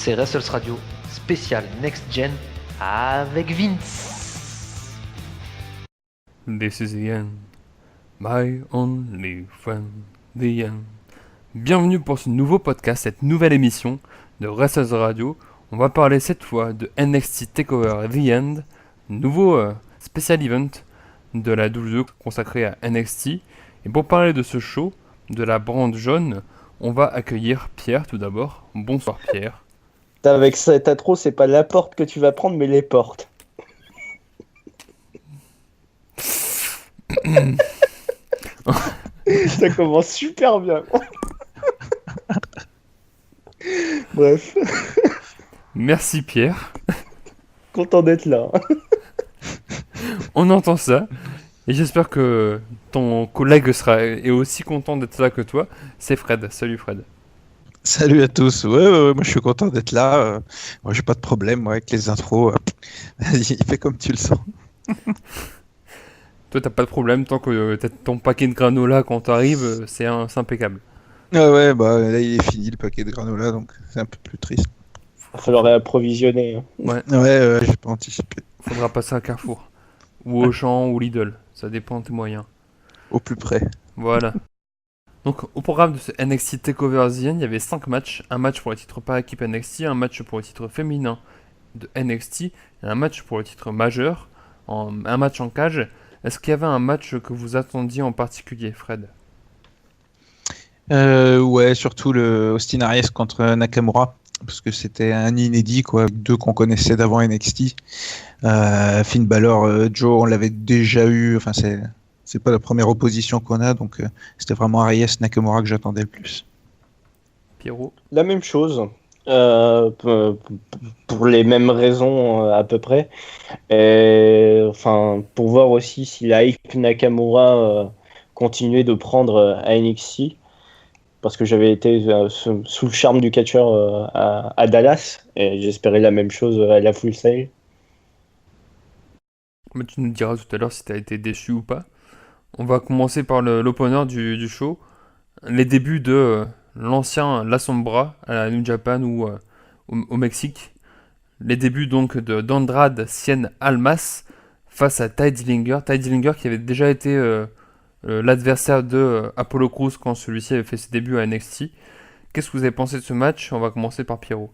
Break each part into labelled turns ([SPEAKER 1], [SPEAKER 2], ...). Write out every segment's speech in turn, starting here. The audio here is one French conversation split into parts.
[SPEAKER 1] c'est Wrestles Radio spécial Next Gen avec Vince.
[SPEAKER 2] This is the end, my only friend, the end. Bienvenue pour ce nouveau podcast, cette nouvelle émission de Wrestles Radio. On va parler cette fois de NXT TakeOver The End, nouveau spécial event de la WWE consacré à NXT. Et pour parler de ce show, de la brande jaune, on va accueillir Pierre tout d'abord. Bonsoir Pierre.
[SPEAKER 3] Avec cette intro, c'est pas la porte que tu vas prendre, mais les portes. Ça commence super bien. Bref.
[SPEAKER 2] Merci Pierre.
[SPEAKER 3] Content d'être là.
[SPEAKER 2] On entend ça. Et j'espère que ton collègue est aussi content d'être là que toi. C'est Fred. Salut Fred.
[SPEAKER 4] Salut à tous. Ouais, moi je suis content d'être là. Moi j'ai pas de problème moi, avec les intros. Vas-y, fais comme tu le sens.
[SPEAKER 2] Toi t'as pas de problème tant que t'as ton paquet de granola quand t'arrives, c'est impeccable.
[SPEAKER 4] Ah ouais, bah là il est fini le paquet de granola donc c'est un peu plus triste.
[SPEAKER 3] Il va falloir réapprovisionner.
[SPEAKER 2] Ouais,
[SPEAKER 4] Ouais, j'ai pas anticipé.
[SPEAKER 2] faudra passer à Carrefour. Ou Auchan ou Lidl. Ça dépend de tes moyens.
[SPEAKER 4] Au plus près.
[SPEAKER 2] Voilà. Donc au programme de ce NXT TakeOver The End, il y avait 5 matchs. Un match pour le titre par équipe NXT, un match pour le titre féminin de NXT, et un match pour le titre majeur, un match en cage. Est-ce qu'il y avait un match que vous attendiez en particulier, Fred?
[SPEAKER 4] Ouais, surtout le Austin Aries contre Nakamura. Parce que c'était un inédit, quoi. Deux qu'on connaissait d'avant NXT. Finn Balor, Joe, on l'avait déjà eu. Enfin, c'est pas la première opposition qu'on a. Donc, c'était vraiment Aries Nakamura que j'attendais le plus.
[SPEAKER 2] Pierrot?
[SPEAKER 3] La même chose. Pour les mêmes raisons à peu près. Et, enfin, pour voir aussi si la hype Nakamura continuait de prendre à NXT. Parce que j'avais été sous le charme du catcheur à Dallas. Et j'espérais la même chose à la Full Sail.
[SPEAKER 2] Mais tu nous diras tout à l'heure si tu as été déçu ou pas. On va commencer par l'opener du show. Les débuts de l'ancien La Sombra à la New Japan ou au Mexique. Les débuts donc d'Andrade Cien Almas face à Ty Dillinger. Ty Dillinger qui avait déjà été l'adversaire de Apollo Crews quand celui-ci avait fait ses débuts à NXT. Qu'est-ce que vous avez pensé de ce match? On va commencer par Pierrot.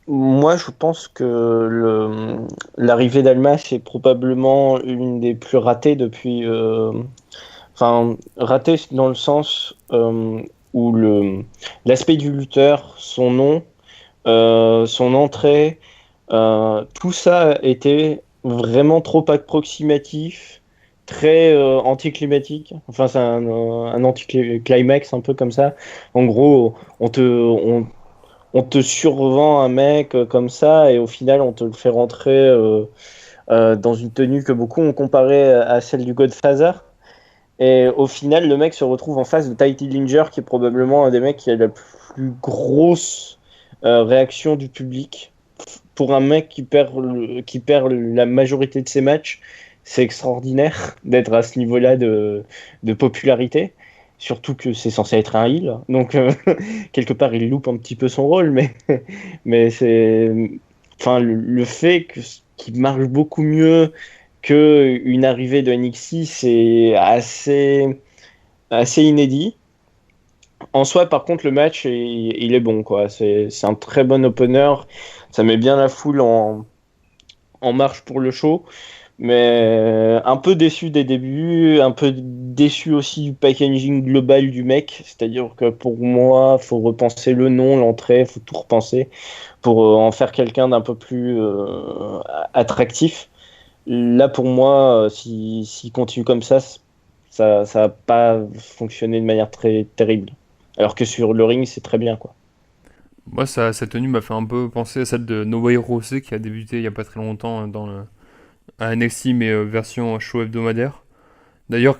[SPEAKER 3] Moi, je pense que l'arrivée d'Almas est probablement une des plus ratées depuis. Enfin, ratée dans le sens où l'aspect du lutteur, son nom, son entrée, tout ça était vraiment trop approximatif, très anticlimatique. Enfin, c'est un anticlimax un peu comme ça. En gros, on te survend un mec comme ça et au final on te le fait rentrer dans une tenue que beaucoup ont comparée à celle du Godfather. Et au final, le mec se retrouve en face de Ty Dillinger, qui est probablement un des mecs qui a la plus grosse réaction du public. Pour un mec qui perd la majorité de ses matchs, c'est extraordinaire d'être à ce niveau-là de popularité. Surtout que c'est censé être un heel. Donc, quelque part, il loupe un petit peu son rôle. Mais c'est. Enfin, le fait qu'il marche beaucoup mieux qu'une arrivée de NXT, c'est assez inédit. En soi, par contre, le match, il est bon, quoi. C'est un très bon opener. Ça met bien la foule en marche pour le show. Mais un peu déçu des débuts, un peu déçu aussi du packaging global du mec. C'est-à-dire que pour moi, faut repenser le nom, l'entrée, faut tout repenser pour en faire quelqu'un d'un peu plus attractif. Là, pour moi, s'il continue comme ça va pas fonctionner de manière très terrible. Alors que sur le ring, c'est très bien, quoi.
[SPEAKER 2] Moi, sa tenue m'a fait un peu penser à celle de No Way Jose qui a débuté il n'y a pas très longtemps à NXT, mais version show hebdomadaire. D'ailleurs,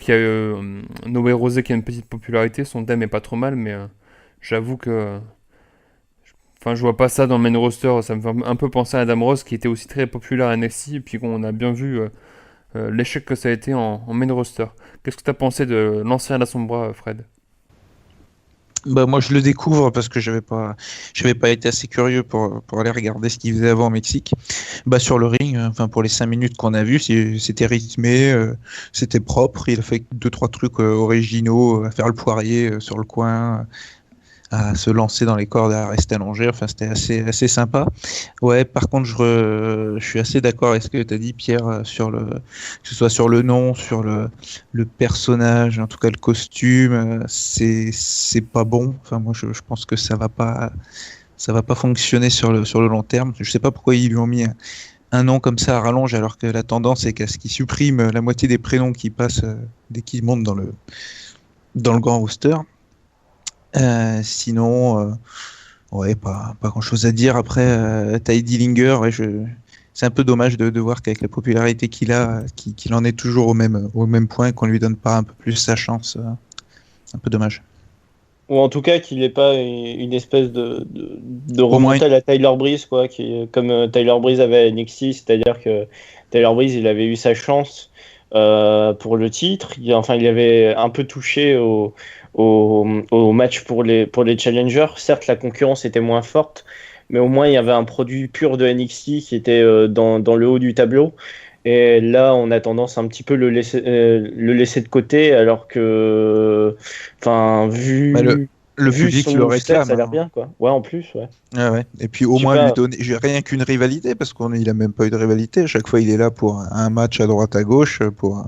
[SPEAKER 2] No Way Jose qui a une petite popularité, son thème est pas trop mal, mais j'avoue que. Enfin, je vois pas ça dans le main roster. Ça me fait un peu penser à Adam Rose qui était aussi très populaire à NXT, et puis qu'on a bien vu l'échec que ça a été en main roster. Qu'est-ce que tu as pensé de l'ancien La Sombra, Fred?
[SPEAKER 4] Bah moi je le découvre parce que j'avais pas été assez curieux pour aller regarder ce qu'il faisait avant au Mexique. Bah sur le ring, enfin pour les 5 minutes qu'on a vu, c'était rythmé, c'était propre. Il a fait deux trois trucs originaux, à faire le poirier sur le coin, à se lancer dans les cordes, à rester allongé. Enfin c'était assez sympa. Ouais, par contre je suis assez d'accord avec ce que tu as dit Pierre sur que ce soit sur le nom, sur le personnage, en tout cas le costume, c'est pas bon. Enfin moi je pense que ça va pas fonctionner sur le long terme. Je sais pas pourquoi ils lui ont mis un nom comme ça à rallonge alors que la tendance c'est qu'à ce qu'ils suppriment la moitié des prénoms qui passent dès qu'ils montent dans le grand roster. Sinon, ouais, pas grand-chose à dire. Après, Ty Dillinger, ouais, c'est un peu dommage de voir qu'avec la popularité qu'il a, qu'il en est toujours au même point, qu'on lui donne pas un peu plus sa chance. C'est un peu dommage.
[SPEAKER 3] Ou en tout cas qu'il n'ait pas une espèce de
[SPEAKER 4] Au moins,
[SPEAKER 3] remontée à la Tyler Breeze, quoi, comme Tyler Breeze avait à NXT, c'est-à-dire que Tyler Breeze, il avait eu sa chance pour le titre. Enfin, il avait un peu touché au match pour les challengers. Certes, la concurrence était moins forte, mais au moins il y avait un produit pur de NXT qui était dans le haut du tableau. Et là, on a tendance un petit peu le laisser de côté, alors que, enfin,
[SPEAKER 4] bah, le
[SPEAKER 3] vu
[SPEAKER 4] public
[SPEAKER 3] son
[SPEAKER 4] le
[SPEAKER 3] moveset,
[SPEAKER 4] réclame,
[SPEAKER 3] ça a l'air
[SPEAKER 4] hein.
[SPEAKER 3] bien, quoi. Ouais, en plus, ouais.
[SPEAKER 4] Ah ouais. Et puis au
[SPEAKER 3] Je sais
[SPEAKER 4] moins lui
[SPEAKER 3] pas.
[SPEAKER 4] donner rien qu'une rivalité, parce qu'il a même pas eu de rivalité. À chaque fois, il est là pour un match à droite à gauche, pour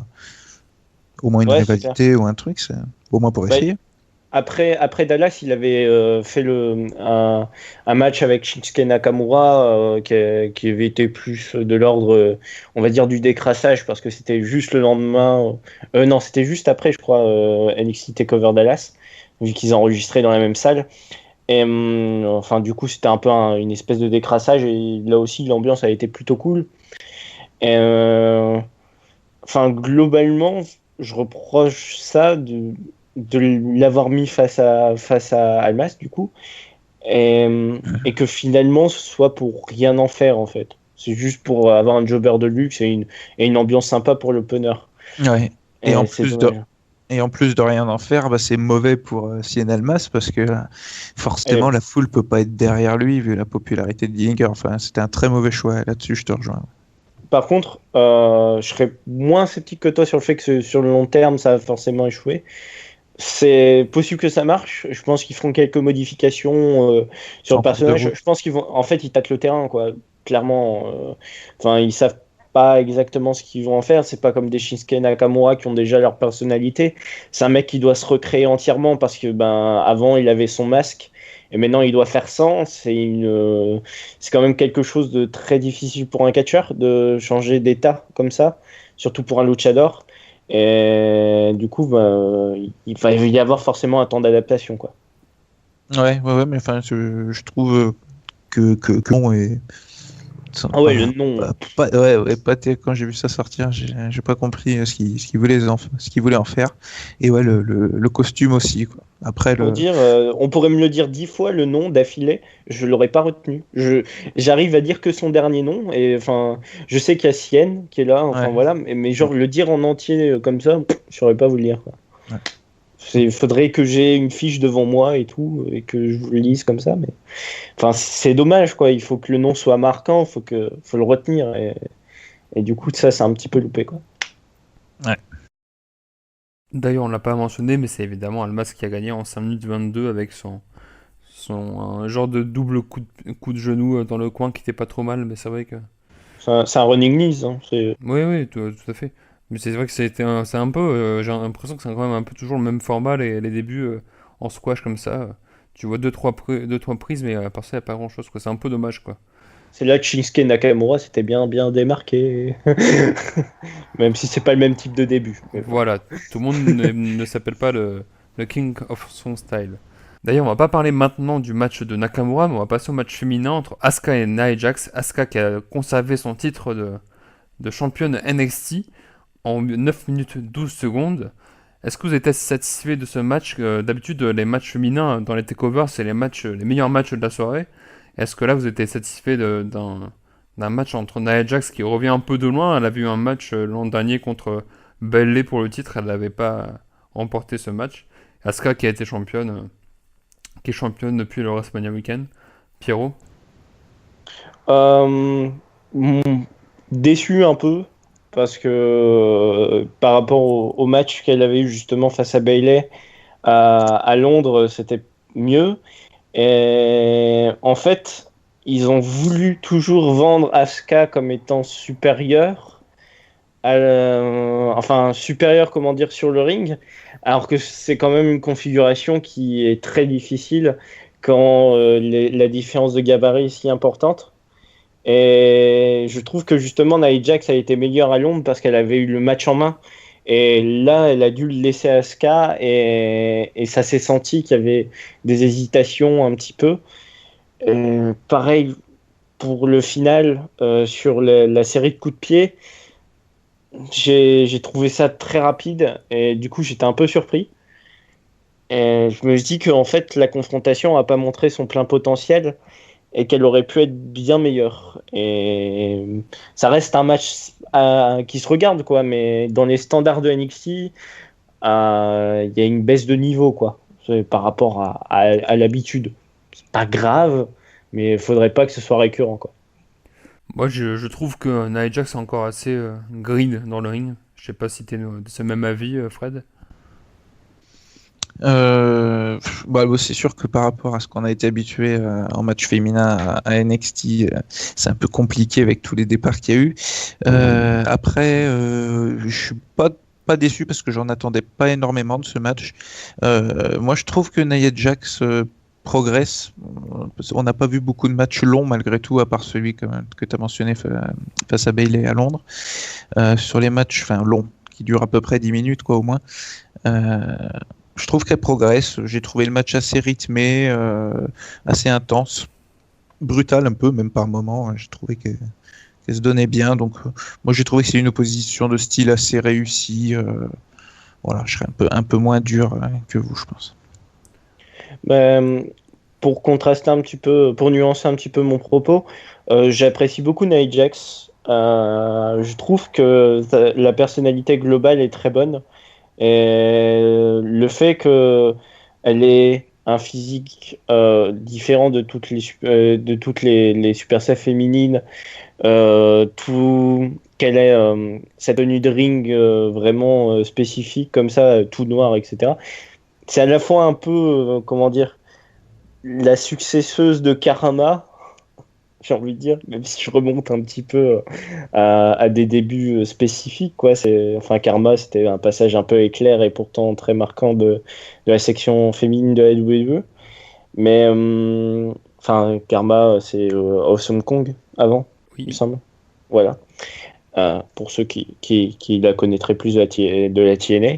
[SPEAKER 4] au moins une
[SPEAKER 3] Ouais, c'est clair.
[SPEAKER 4] rivalité ou un truc. Au moins pour
[SPEAKER 3] Bah,
[SPEAKER 4] essayer.
[SPEAKER 3] après Dallas, il avait fait un match avec Shinsuke Nakamura qui avait été plus de l'ordre, on va dire, du décrassage, parce que c'était juste le lendemain. Non, c'était juste après, je crois, NXT TakeOver Dallas, vu qu'ils enregistraient dans la même salle. Et enfin, du coup, c'était un peu une espèce de décrassage, et là aussi, l'ambiance a été plutôt cool. Et, enfin, globalement, je reproche ça de l'avoir mis face à Almas, du coup, et que finalement, ce soit pour rien en faire, en fait. C'est juste pour avoir un jobber de luxe et une ambiance sympa pour l'opener.
[SPEAKER 4] Ouais. Et en
[SPEAKER 3] Et c'est
[SPEAKER 4] plus de
[SPEAKER 3] dommage.
[SPEAKER 4] Et en plus de rien en faire, bah, c'est mauvais pour Cien Almas parce que
[SPEAKER 3] Et
[SPEAKER 4] forcément la foule peut pas être derrière lui vu la popularité de Dillinger. Enfin, c'était un très mauvais choix là-dessus, je te rejoins.
[SPEAKER 3] par contre, je serais moins sceptique que toi sur le fait que sur le long terme, ça va forcément échouer. C'est possible que ça marche. Je pense qu'ils feront quelques modifications sur
[SPEAKER 4] C'est
[SPEAKER 3] le
[SPEAKER 4] en cours de
[SPEAKER 3] personnage.
[SPEAKER 4] route.
[SPEAKER 3] Je pense qu'ils vont, en fait, ils tâtent le terrain, quoi. Clairement, enfin, ils savent pas exactement ce qu'ils vont en faire. C'est pas comme des Shinsuke Nakamura qui ont déjà leur personnalité. C'est un mec qui doit se recréer entièrement parce que, ben, avant, il avait son masque et maintenant, il doit faire sans. C'est quand même quelque chose de très difficile pour un catcheur de changer d'état comme ça, surtout pour un luchador. Et du coup, bah, il va y avoir forcément un temps d'adaptation, quoi.
[SPEAKER 4] Ouais, mais enfin, je trouve que bon et
[SPEAKER 3] Ah ouais, le
[SPEAKER 4] enfin,
[SPEAKER 3] nom.
[SPEAKER 4] ouais, quand j'ai vu ça sortir, j'ai pas compris ce qu'il voulait en faire. Et ouais, le costume aussi, quoi. Après
[SPEAKER 3] Pour dire, on pourrait me le dire 10 fois le nom d'affilée, je l'aurais pas retenu. J'arrive à dire que son dernier nom, et enfin, je sais qu'il y a Sienne qui est là, enfin
[SPEAKER 4] ouais,
[SPEAKER 3] voilà, mais genre le dire en entier comme ça, je saurais pas vous le dire, quoi.
[SPEAKER 4] ouais.
[SPEAKER 3] Faudrait que j'ai une fiche devant moi et tout, et que je vous le lise comme ça, mais enfin, c'est dommage, quoi. Il faut que le nom soit marquant, faut le retenir, et du coup, ça, c'est un petit peu loupé, quoi.
[SPEAKER 2] D'ailleurs, on l'a pas mentionné, mais c'est évidemment Almas qui a gagné en 5 minutes 22 avec un genre de double coup de genou dans le coin qui était pas trop mal, mais c'est vrai que.
[SPEAKER 3] C'est un running news, hein.
[SPEAKER 2] Oui, oui, tout à fait. Mais c'est vrai que c'est un peu. J'ai l'impression que c'est quand même un peu toujours le même format, les débuts en squash comme ça. Tu vois deux, trois prises, mais à part ça, il n'y a pas grand-chose, quoi. C'est un peu dommage, quoi.
[SPEAKER 3] C'est là que Shinsuke Nakamura s'était bien démarqué. Même si c'est pas le même type de début. Mais bon.
[SPEAKER 2] Voilà, tout le monde ne s'appelle pas le King of son style. D'ailleurs, on va pas parler maintenant du match de Nakamura, mais on va passer au match féminin entre Asuka et Nia Jax. Asuka qui a conservé son titre de championne NXT en 9 minutes 12 secondes. Est-ce que vous êtes satisfait de ce match? D'habitude, les matchs féminins dans les takeovers, c'est les meilleurs matchs de la soirée. Est-ce que là, vous êtes satisfait d'un match entre Nia Jax qui revient un peu de loin? Elle avait eu un match l'an dernier contre Bayley pour le titre, elle n'avait pas remporté ce match. Asuka qui a été championne. qui est championne depuis le WrestleMania Weekend. Pierrot?
[SPEAKER 3] Euh, Déçu un peu parce que par rapport au match qu'elle avait eu justement face à Bayley à Londres, c'était mieux. Et en fait, ils ont voulu toujours vendre Asuka comme étant supérieure, enfin supérieure, comment dire, sur le ring, alors que c'est quand même une configuration qui est très difficile quand la différence de gabarit est si importante. Et je trouve que justement Nia Jax a été meilleure à Londres parce qu'elle avait eu le match en main. Et là, elle a dû le laisser à Asuka et ça s'est senti qu'il y avait des hésitations un petit peu. Pareil pour le final sur la série de coups de pied, j'ai trouvé ça très rapide et du coup j'étais un peu surpris. Et je me dis qu'en fait la confrontation n'a pas montré son plein potentiel et qu'elle aurait pu être bien meilleure. Et ça reste un match qui se regarde, quoi, mais dans les standards de NXT, il y a une baisse de niveau, quoi, par rapport à l'habitude. C'est pas grave, mais il faudrait pas que ce soit récurrent, quoi.
[SPEAKER 2] Moi, je trouve que Nia Jax est encore assez green dans le ring. Je sais pas si t'es de ce même avis, Fred.
[SPEAKER 4] C'est sûr que par rapport à ce qu'on a été habitué en match féminin à NXT, c'est un peu compliqué avec tous les départs qu'il y a eu. Après, je suis pas déçu parce que j'en attendais pas énormément de ce match. Moi, je trouve que Nia Jax progresse. On n'a pas vu beaucoup de matchs longs malgré tout, à part celui que tu as mentionné face à Bayley à Londres. Sur les matchs longs, qui durent à peu près 10 minutes, quoi, au moins. Je trouve qu'elle progresse. J'ai trouvé le match assez rythmé, assez intense, brutal un peu, même par moments. J'ai trouvé qu'elle se donnait bien. Donc, moi, j'ai trouvé que c'est une opposition de style assez réussie. Voilà, je serais un peu moins dur que vous, je pense.
[SPEAKER 3] Ben, pour contraster un petit peu, pour nuancer un petit peu mon propos, j'apprécie beaucoup Nia Jax. Je trouve que la personnalité globale est très bonne. Et le fait qu'elle ait un physique différent de toutes les Super Saiyan féminines, qu'elle ait sa tenue de ring vraiment spécifique, comme ça, tout noir, etc. C'est à la fois un peu, comment dire, la successeuse de Karama, j'ai envie de dire, même si je remonte un petit peu à des débuts spécifiques, quoi. Enfin, Karma, c'était un passage un peu éclair et pourtant très marquant de la section féminine de la WWE. Mais, enfin, Karma, c'est Awesome Kong avant, il me
[SPEAKER 2] Oui.
[SPEAKER 3] semble. Voilà. Pour ceux qui la connaîtraient plus de la TNA.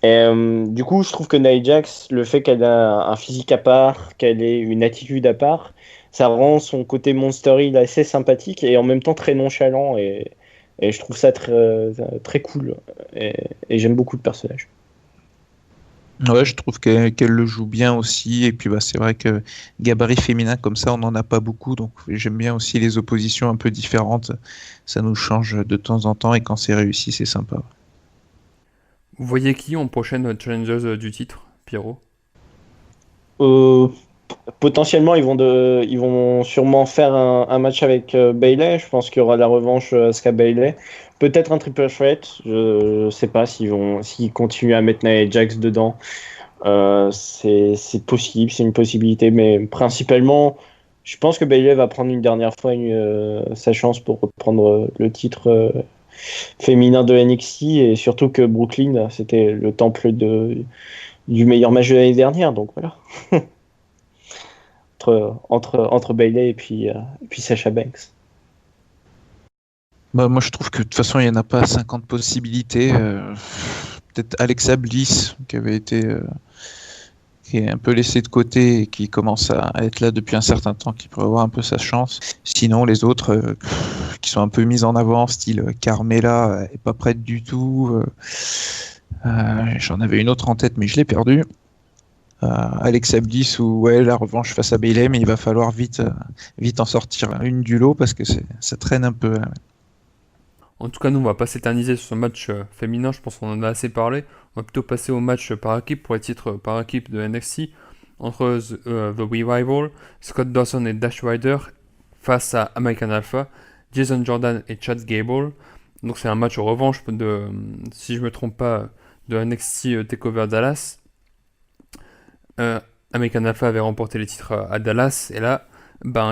[SPEAKER 3] Et, du coup, je trouve que Nia Jax, le fait qu'elle a un physique à part, qu'elle ait une attitude à part, ça rend son côté Monster Hill assez sympathique et en même temps très nonchalant. Et je trouve ça très, très cool. Et j'aime beaucoup le personnage.
[SPEAKER 4] Ouais, je trouve qu'elle le joue bien aussi. Et puis, c'est vrai que gabarit féminin comme ça, on n'en a pas beaucoup. Donc, j'aime bien aussi les oppositions un peu différentes. Ça nous change de temps en temps. Et quand c'est réussi, c'est sympa.
[SPEAKER 2] Vous voyez qui en prochaine challengeuse du titre, Pierrot?
[SPEAKER 3] Euh, Potentiellement, ils vont sûrement faire un match avec Bayley. Je pense qu'il y aura la revanche Asuka Bayley. Peut-être un triple threat. Je sais pas s'ils continuent à mettre Nia Jax dedans. C'est possible, c'est une possibilité, mais principalement, je pense que Bayley va prendre une dernière fois sa chance pour reprendre le titre féminin de NXT et surtout que Brooklyn, c'était le temple du meilleur match de l'année dernière, donc voilà. Entre Bayley et puis Sasha Banks.
[SPEAKER 4] Moi, je trouve que de toute façon, il n'y en a pas 50 possibilités. Peut-être Alexa Bliss, qui est un peu laissé de côté et qui commence à être là depuis un certain temps, qui pourrait avoir un peu sa chance. Sinon, les autres qui sont un peu mis en avant, style Carmella, est pas prête du tout. J'en avais une autre en tête, mais je l'ai perdue. Alexa Bliss ou ouais, la revanche face à Bayley, mais il va falloir vite en sortir une du lot parce que ça traîne un peu.
[SPEAKER 2] En tout cas, nous, on va pas s'éterniser sur ce match féminin. Je pense qu'on en a assez parlé. On va plutôt passer au match par équipe pour les titres par équipe de NXT. entre The Revival, Scott Dawson et Dash Rider face à American Alpha, Jason Jordan et Chad Gable. Donc c'est un match revanche de, si je me trompe pas, de NXT TakeOver Dallas. American Alpha avait remporté les titres à Dallas et là,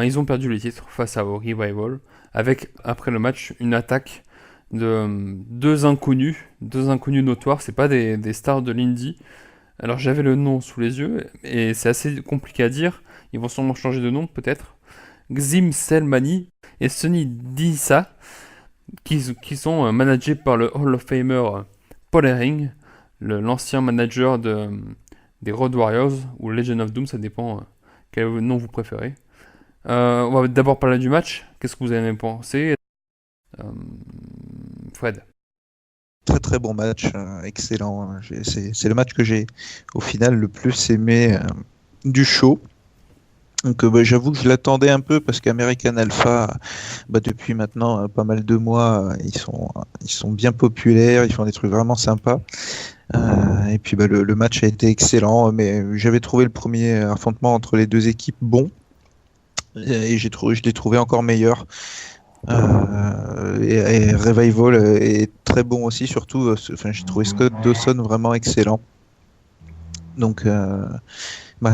[SPEAKER 2] ils ont perdu les titres face à Revival avec après le match une attaque de deux inconnus notoires. C'est pas des stars de l'indie. Alors j'avais le nom sous les yeux et c'est assez compliqué à dire. Ils vont sûrement changer de nom peut-être. Xim Selmani et Sonny Disa qui sont managés par le Hall of Famer Paul Herring, l'ancien manager des Road Warriors ou Legend of Doom, ça dépend quel nom vous préférez. On va d'abord parler du match. Qu'est-ce que vous avez pensé, Fred?
[SPEAKER 4] Très très bon match, excellent. C'est le match que j'ai au final le plus aimé du show. Donc j'avoue que je l'attendais un peu parce qu'American Alpha, depuis maintenant pas mal de mois, ils sont bien populaires, ils font des trucs vraiment sympas. Et puis le match a été excellent, mais j'avais trouvé le premier affrontement entre les deux équipes bon, et je l'ai trouvé encore meilleur. Et Revival est très bon aussi, surtout. J'ai trouvé Scott Dawson vraiment excellent. Donc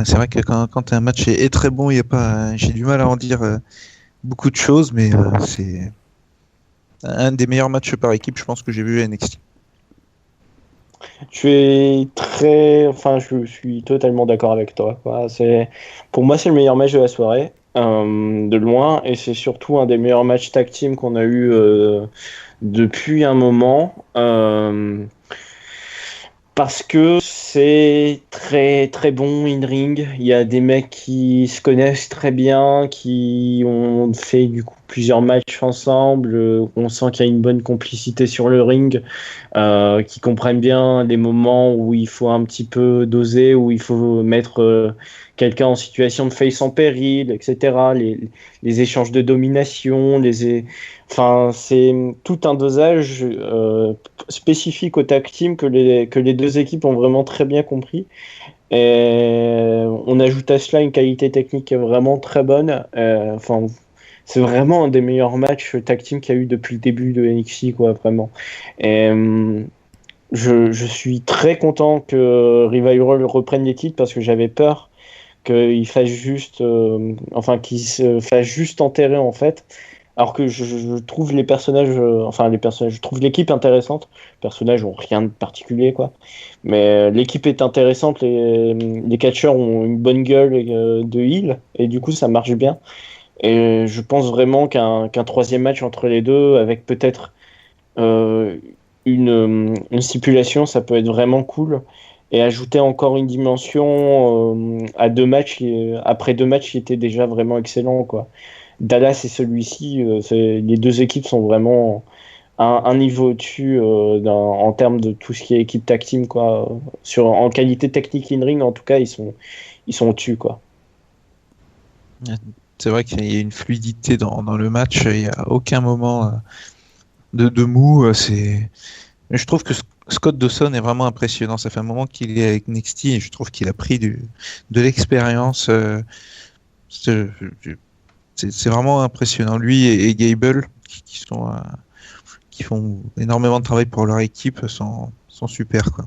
[SPEAKER 4] c'est vrai que quand un match est très bon, j'ai du mal à en dire beaucoup de choses, mais c'est un des meilleurs matchs par équipe, je pense, que j'ai vu à NXT.
[SPEAKER 3] Je suis totalement d'accord avec toi, quoi. Pour moi, c'est le meilleur match de la soirée, de loin, et c'est surtout un des meilleurs matchs tag team qu'on a eu depuis un moment. Parce que c'est très très bon in-ring. Il y a des mecs qui se connaissent très bien, qui ont fait du coup plusieurs matchs ensemble. On sent qu'il y a une bonne complicité sur le ring, qui comprennent bien les moments où il faut un petit peu doser, où il faut mettre quelqu'un en situation de face en péril, etc. Les échanges de domination, c'est tout un dosage spécifique au tag team que les deux équipes ont vraiment très bien compris. Et on ajoute à cela une qualité technique qui est vraiment très bonne. C'est vraiment un des meilleurs matchs tag team qu'il y a eu depuis le début de NXT, quoi, vraiment. Et je suis très content que Revival reprenne les titres parce que j'avais peur qu'il fasse qu'il se fasse juste enterrer en fait. Alors que je trouve je trouve l'équipe intéressante. Les personnages ont rien de particulier, quoi. Mais l'équipe est intéressante, les catcheurs ont une bonne gueule de heel, et du coup ça marche bien. Et je pense vraiment qu'un troisième match entre les deux, avec peut-être une stipulation, ça peut être vraiment cool. Et ajouter encore une dimension à après deux matchs qui étaient déjà vraiment excellents, quoi. Dallas et celui-ci, les deux équipes sont vraiment un niveau au-dessus en termes de tout ce qui est équipe tag team, quoi. En qualité technique in-ring, en tout cas, ils sont au-dessus, quoi.
[SPEAKER 4] C'est vrai qu'il y a une fluidité dans le match, il n'y a aucun moment de mou. Je trouve que Scott Dawson est vraiment impressionnant. Ça fait un moment qu'il est avec NXT et je trouve qu'il a pris de l'expérience. C'est vraiment impressionnant. Lui et Gable, qui font énormément de travail pour leur équipe, sont super, quoi.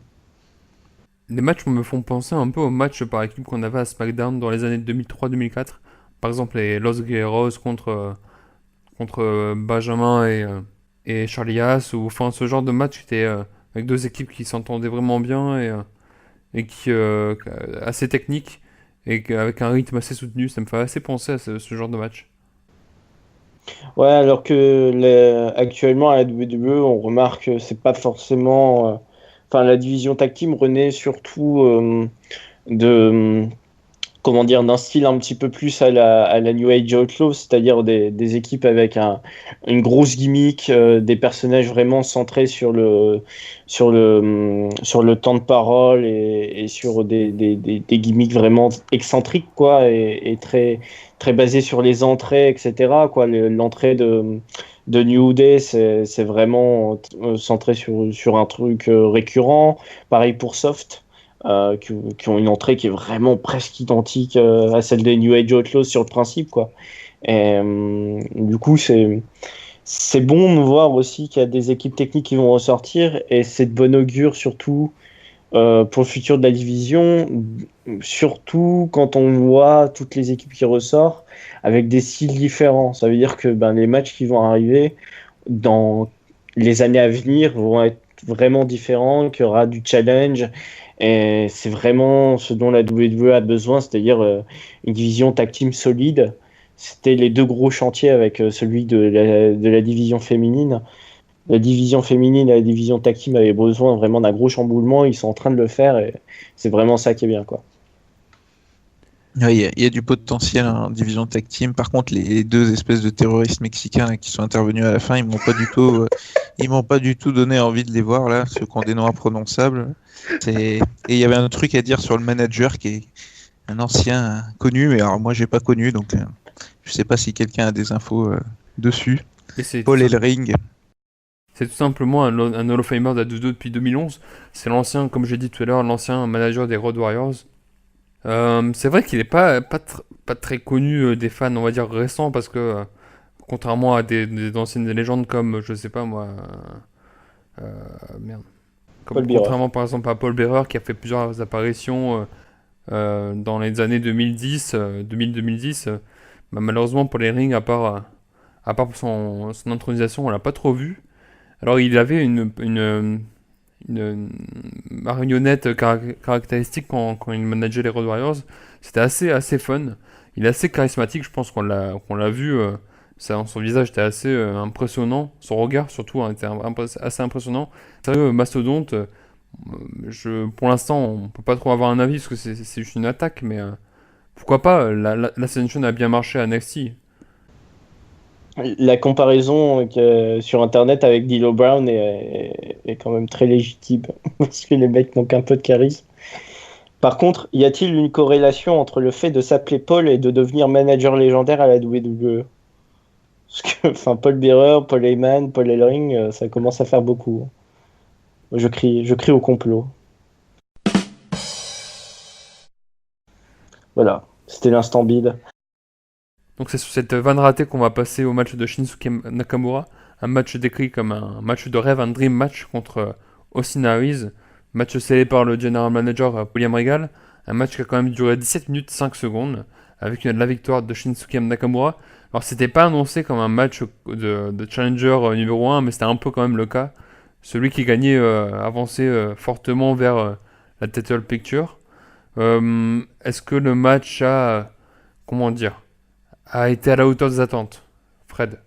[SPEAKER 2] Les matchs me font penser un peu aux matchs par équipe qu'on avait à SmackDown dans les années 2003-2004. Par exemple, les Los Guerreros contre Benjamin et Charlie Haas, ou enfin ce genre de match qui était avec deux équipes qui s'entendaient vraiment bien et qui assez technique et avec un rythme assez soutenu. Ça me fait assez penser à ce genre de match.
[SPEAKER 3] Ouais, alors que actuellement à la WWE, on remarque que c'est pas forcément. La division tag team renaît surtout de. Comment dire, d'un style un petit peu plus à la New Age Outlaws, c'est-à-dire des équipes avec une grosse gimmick, des personnages vraiment centrés sur le temps de parole et sur des gimmicks vraiment excentriques, quoi, et très, très basés sur les entrées, etc., quoi. L'entrée de New Day, c'est vraiment centré sur un truc récurrent. Pareil pour Soft. qui ont une entrée qui est vraiment presque identique à celle des New Age Outlaws sur le principe, quoi. Et du coup, c'est bon de voir aussi qu'il y a des équipes techniques qui vont ressortir, et c'est de bon augure surtout pour le futur de la division, surtout quand on voit toutes les équipes qui ressortent avec des styles différents. Ça veut dire que les matchs qui vont arriver dans les années à venir vont être vraiment différents, qu'il y aura du challenge, et c'est vraiment ce dont la WWE a besoin, c'est-à-dire une division tag team solide. C'était les deux gros chantiers avec celui de la division féminine. La division féminine et la division tag team avaient besoin vraiment d'un gros chamboulement. Ils sont en train de le faire, et c'est vraiment ça qui est bien, quoi.
[SPEAKER 4] Ouais, il y a du potentiel en division tag team. Par contre, les deux espèces de terroristes mexicains là, qui sont intervenus à la fin, ils m'ont pas du tout donné envie de les voir là, ceux qui ont des noms imprononçables. Et il y avait un truc à dire sur le manager qui est un ancien connu, mais alors moi j'ai pas connu, donc je sais pas si quelqu'un a des infos dessus.
[SPEAKER 2] Et c'est
[SPEAKER 4] Paul Ellering.
[SPEAKER 2] C'est tout simplement un Hall of Famer de la WWE depuis 2011. C'est l'ancien, comme j'ai dit tout à l'heure, l'ancien manager des Road Warriors. C'est vrai qu'il n'est pas très connu des fans, on va dire, récents, parce que contrairement à des anciennes légendes comme, je sais pas moi, merde.
[SPEAKER 3] Paul Bearer.
[SPEAKER 2] Contrairement par exemple à Paul Bearer qui a fait plusieurs apparitions dans les années 2010, 2000-2010, malheureusement Paul Ellering, à part son intronisation, on l'a pas trop vu. Alors il avait une marionnette caractéristique quand il manageait les Road Warriors. C'était assez fun. Il est assez charismatique, je pense qu'on l'a vu. Son visage était assez impressionnant. Son regard surtout était assez impressionnant. Sérieux, mastodonte. Pour l'instant, on peut pas trop avoir un avis parce que c'est juste une attaque, mais pourquoi pas. L'Ascension a bien marché à NXT.
[SPEAKER 3] La comparaison sur Internet avec D'Lo Brown est quand même très légitime, parce que les mecs n'ont qu'un peu de charisme. Par contre, y a-t-il une corrélation entre le fait de s'appeler Paul et de devenir manager légendaire à la WWE? Parce que, Paul Bearer, Paul Heyman, Paul Ellering, ça commence à faire beaucoup. Je crie au complot. Voilà, c'était l'instant bide.
[SPEAKER 2] Donc c'est sur cette vanne ratée qu'on va passer au match de Shinsuke Nakamura, un match décrit comme un match de rêve, un dream match contre Austin Aries, match scellé par le general manager William Regal, un match qui a quand même duré 17 minutes 5 secondes, avec la victoire de Shinsuke Nakamura. Alors c'était pas annoncé comme un match de challenger numéro 1, mais c'était un peu quand même le cas. Celui qui gagnait avançait fortement vers la title picture. Est-ce que le match a été à la hauteur des attentes, Fred?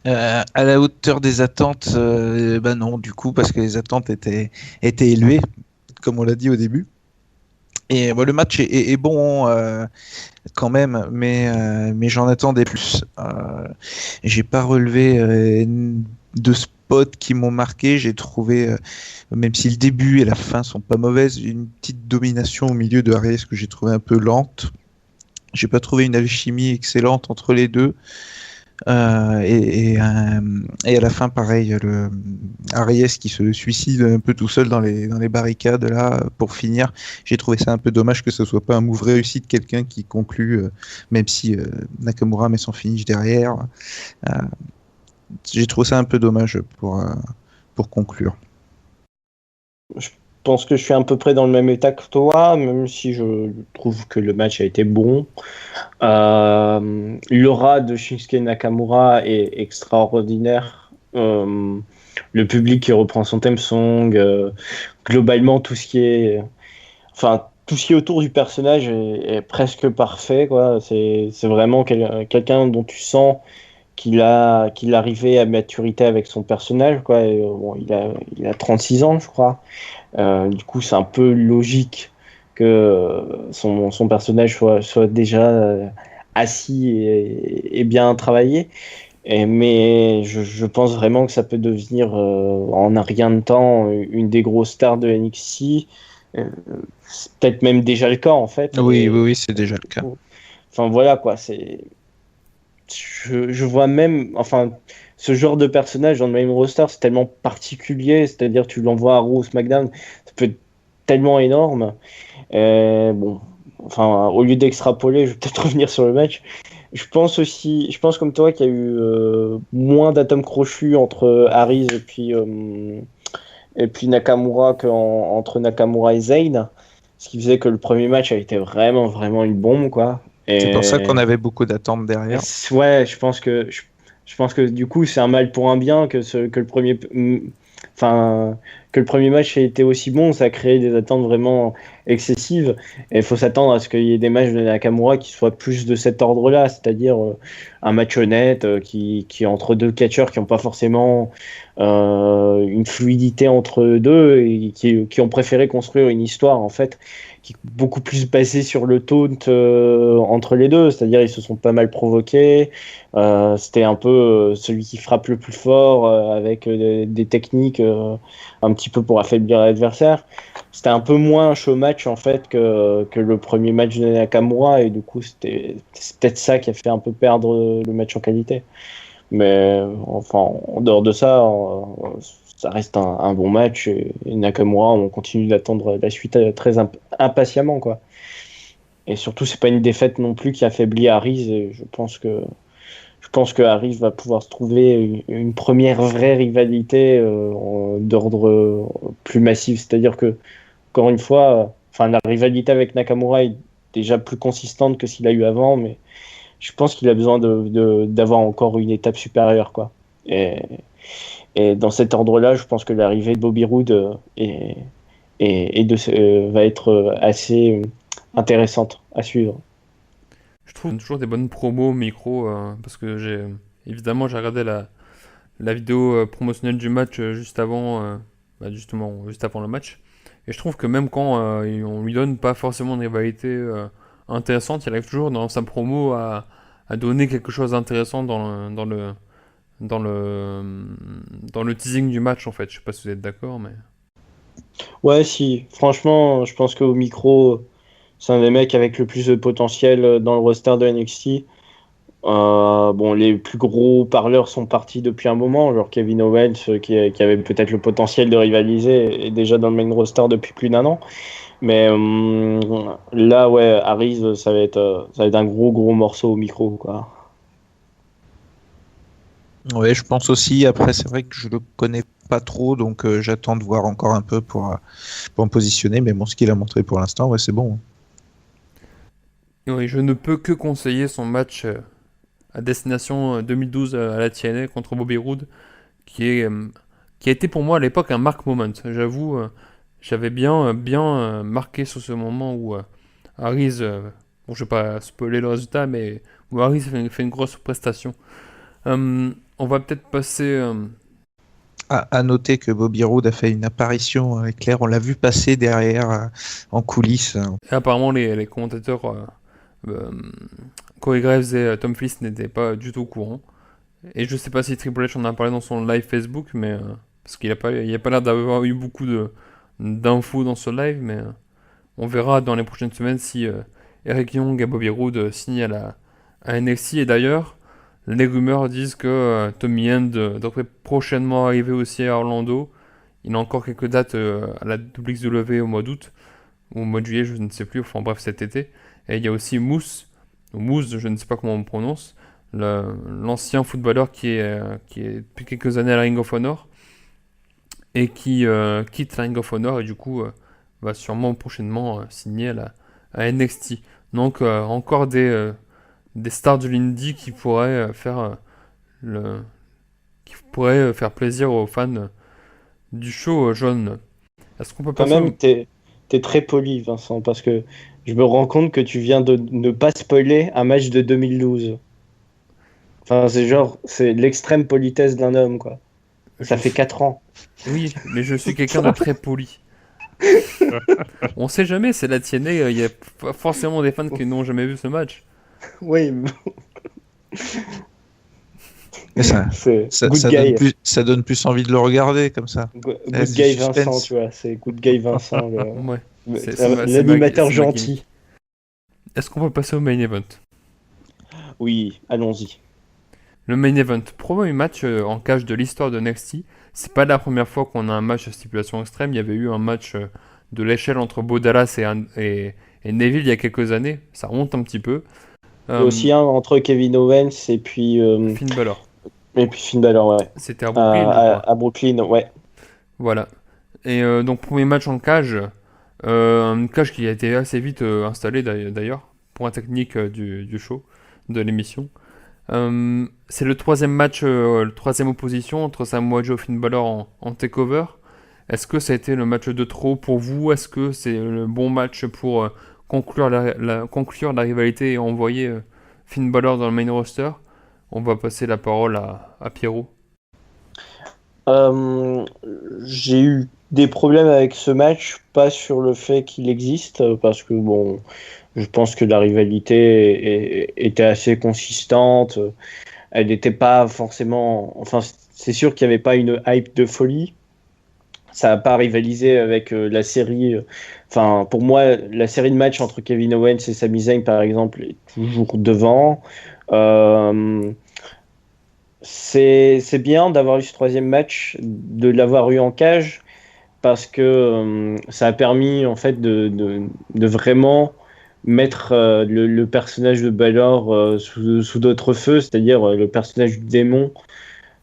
[SPEAKER 4] À la hauteur des attentes, non, du coup, parce que les attentes étaient élevées, comme on l'a dit au début. Et le match est bon quand même, mais j'en attendais plus. J'ai pas relevé de spots qui m'ont marqué. J'ai trouvé, même si le début et la fin sont pas mauvaises, une petite domination au milieu de Aries que j'ai trouvé un peu lente. J'ai pas trouvé une alchimie excellente entre les deux. Et à la fin, pareil, le Aries qui se suicide un peu tout seul dans les barricades là pour finir. J'ai trouvé ça un peu dommage que ce soit pas un move réussi de quelqu'un qui conclut, même si Nakamura met son finish derrière. J'ai trouvé ça un peu dommage pour conclure.
[SPEAKER 3] Je pense que je suis à peu près dans le même état que toi, même si je trouve que le match a été bon. L'aura de Shinsuke Nakamura est extraordinaire. Le public qui reprend son theme song, globalement tout ce qui est autour du personnage est presque parfait, quoi. C'est vraiment quelqu'un dont tu sens qu'il arrivait à maturité avec son personnage, quoi. Et, il a 36 ans, je crois. Du coup, c'est un peu logique que son personnage soit déjà assis et bien travaillé. Mais je pense vraiment que ça peut devenir, en un rien de temps, une des grosses stars de NXT. C'est peut-être même déjà le cas, en fait.
[SPEAKER 4] Oui, c'est déjà le cas.
[SPEAKER 3] Enfin, voilà, quoi. Je vois même... ce genre de personnage dans le main roster, c'est tellement particulier. C'est-à-dire, tu l'envoies à Raw ou SmackDown, ça peut être tellement énorme. Bon, enfin, au lieu d'extrapoler, je vais peut-être revenir sur le match. Je pense comme toi qu'il y a eu moins d'atomes crochus entre Harris et puis Nakamura qu'entre Nakamura et Zayn. Ce qui faisait que le premier match a été vraiment, vraiment une bombe, quoi.
[SPEAKER 4] C'est pour ça qu'on
[SPEAKER 3] Et
[SPEAKER 4] avait beaucoup d'attentes derrière.
[SPEAKER 3] ouais, je pense que du coup, c'est un mal pour un bien que le enfin, que le premier match ait été aussi bon. Ça a créé des attentes vraiment excessives. Et il faut s'attendre à ce qu'il y ait des matchs de Nakamura qui soient plus de cet ordre-là, c'est-à-dire un match honnête qui est entre deux catcheurs qui n'ont pas forcément une fluidité entre eux deux et qui ont préféré construire une histoire en fait qui est beaucoup plus basée sur le taunt entre les deux, c'est-à-dire ils se sont pas mal provoqués. C'était un peu celui qui frappe le plus fort avec des techniques un petit peu pour affaiblir l'adversaire. C'était un peu moins un show match en fait que le premier match de Nakamura et du coup c'est peut-être ça qui a fait un peu perdre le match en qualité. Mais enfin en dehors de ça, ça reste un bon match et Nakamura, on continue d'attendre la suite très impatiemment quoi. Et surtout c'est pas une défaite non plus qui affaiblit Harris et je pense que Harris va pouvoir se trouver une première vraie rivalité d'ordre plus massif. C'est-à-dire que, encore une fois, enfin, la rivalité avec Nakamura est déjà plus consistante que ce qu'il a eu avant, mais je pense qu'il a besoin d'avoir encore une étape supérieure, quoi. Et dans cet ordre-là, je pense que l'arrivée de Bobby Roode va être assez intéressante à suivre.
[SPEAKER 2] Je trouve toujours des bonnes promos au micro parce que évidemment j'ai regardé la vidéo promotionnelle du match juste avant justement juste avant le match et je trouve que même quand on lui donne pas forcément une rivalité intéressante, il arrive toujours dans sa promo à donner quelque chose d'intéressant dans le teasing du match en fait. Je sais pas si vous êtes d'accord mais
[SPEAKER 3] Ouais, si, franchement, je pense qu'au micro, c'est un des mecs avec le plus de potentiel dans le roster de NXT. Bon, les plus gros parleurs sont partis depuis un moment, genre Kevin Owens, qui avait peut-être le potentiel de rivaliser, est déjà dans le main roster depuis plus d'un an. Mais là, ouais, Harris, ça va être un gros, gros morceau au micro, quoi.
[SPEAKER 4] Ouais, je pense aussi. Après, c'est vrai que je le connais pas trop, donc j'attends de voir encore un peu pour me positionner. Mais bon, ce qu'il a montré pour l'instant, ouais, c'est bon.
[SPEAKER 2] et oui, je ne peux que conseiller son match à destination 2012 à la TNA contre Bobby Roode qui a été pour moi à l'époque un mark moment. J'avoue, j'avais bien marqué sur ce moment où Harris, bon, je vais pas spoiler le résultat, mais où Harris fait une grosse prestation. On va peut-être passer.
[SPEAKER 4] À noter que Bobby Roode a fait une apparition avec Claire. On l'a vu passer derrière en coulisses.
[SPEAKER 2] Et apparemment, les commentateurs euh, Corey Graves et Tom Fliss n'étaient pas du tout au courant. Et je sais pas si Triple H en a parlé dans son live Facebook, mais parce il a pas l'air d'avoir eu beaucoup d'infos dans ce live, mais on verra dans les prochaines semaines si Eric Young et Bobby Roode signent à NXT. Et d'ailleurs, les rumeurs disent que Tommy End devrait prochainement arriver aussi à Orlando. Il a encore quelques dates à la WWE au mois d'août, ou au mois de juillet, je ne sais plus, enfin bref, cet été. Et il y a aussi Moose, ou Moose, je ne sais pas comment on prononce, l'ancien footballeur qui est depuis quelques années à la Ring of Honor et qui quitte la Ring of Honor et du coup va sûrement prochainement signer à NXT. Donc encore des stars de l'indie qui pourraient le, qui pourraient faire plaisir aux fans du show jaune. Est-ce qu'on peut
[SPEAKER 3] Quand
[SPEAKER 2] passer
[SPEAKER 3] même, t'es très poli, Vincent, parce que je me rends compte que tu viens de ne pas spoiler un match de 2012. Enfin, c'est l'extrême politesse d'un homme, quoi. Ça fait 4 ans.
[SPEAKER 2] Oui, mais je suis quelqu'un de très poli. On sait jamais, c'est la TNA, il y a forcément des fans qui n'ont jamais vu ce match.
[SPEAKER 3] Oui, mais
[SPEAKER 4] Mais
[SPEAKER 3] c'est good guy.
[SPEAKER 4] Ça donne plus envie de le regarder comme ça.
[SPEAKER 3] Good
[SPEAKER 4] C'est
[SPEAKER 3] guy
[SPEAKER 4] suspense.
[SPEAKER 3] Vincent, tu vois. C'est good guy Vincent,
[SPEAKER 2] Ouais, c'est
[SPEAKER 3] l'animateur
[SPEAKER 2] ma
[SPEAKER 3] gentil.
[SPEAKER 2] gimmick. Est-ce qu'on peut passer au main event?
[SPEAKER 3] Oui, allons-y.
[SPEAKER 2] Le main event, premier match en cage de l'histoire de NXT. C'est pas la première fois qu'on a un match à stipulation extrême. Il y avait eu un match de l'échelle entre Bo Dallas et Neville il y a quelques années. Ça remonte un petit peu.
[SPEAKER 3] Aussi entre Kevin Owens
[SPEAKER 2] Finn Balor.
[SPEAKER 3] et puis Finn Balor, ouais.
[SPEAKER 2] C'était à Brooklyn, je crois.
[SPEAKER 3] À Brooklyn, ouais.
[SPEAKER 2] Voilà. Et donc, premier match en cage. Une cage qui a été assez vite installée d'ailleurs, point technique du show, de l'émission. C'est le troisième match, le troisième opposition entre Samoa Joe et Finn Balor en takeover. Est-ce que ça a été le match de trop pour vous? Est-ce que c'est le bon match pour conclure conclure la rivalité et envoyer Finn Balor dans le main roster? On va passer la parole à Pierrot.
[SPEAKER 3] J'ai eu des problèmes avec ce match, pas sur le fait qu'il existe, parce que bon, je pense que la rivalité était assez consistante. Elle n'était pas forcément. Enfin, c'est sûr qu'il n'y avait pas une hype de folie. Ça n'a pas rivalisé avec la série. Enfin, pour moi, la série de matchs entre Kevin Owens et Sami Zayn, par exemple, est toujours devant. Euh, c'est bien d'avoir eu ce troisième match, de l'avoir eu en cage, parce que ça a permis en fait de vraiment mettre le personnage de Balor sous d'autres feux, c'est-à-dire le personnage du démon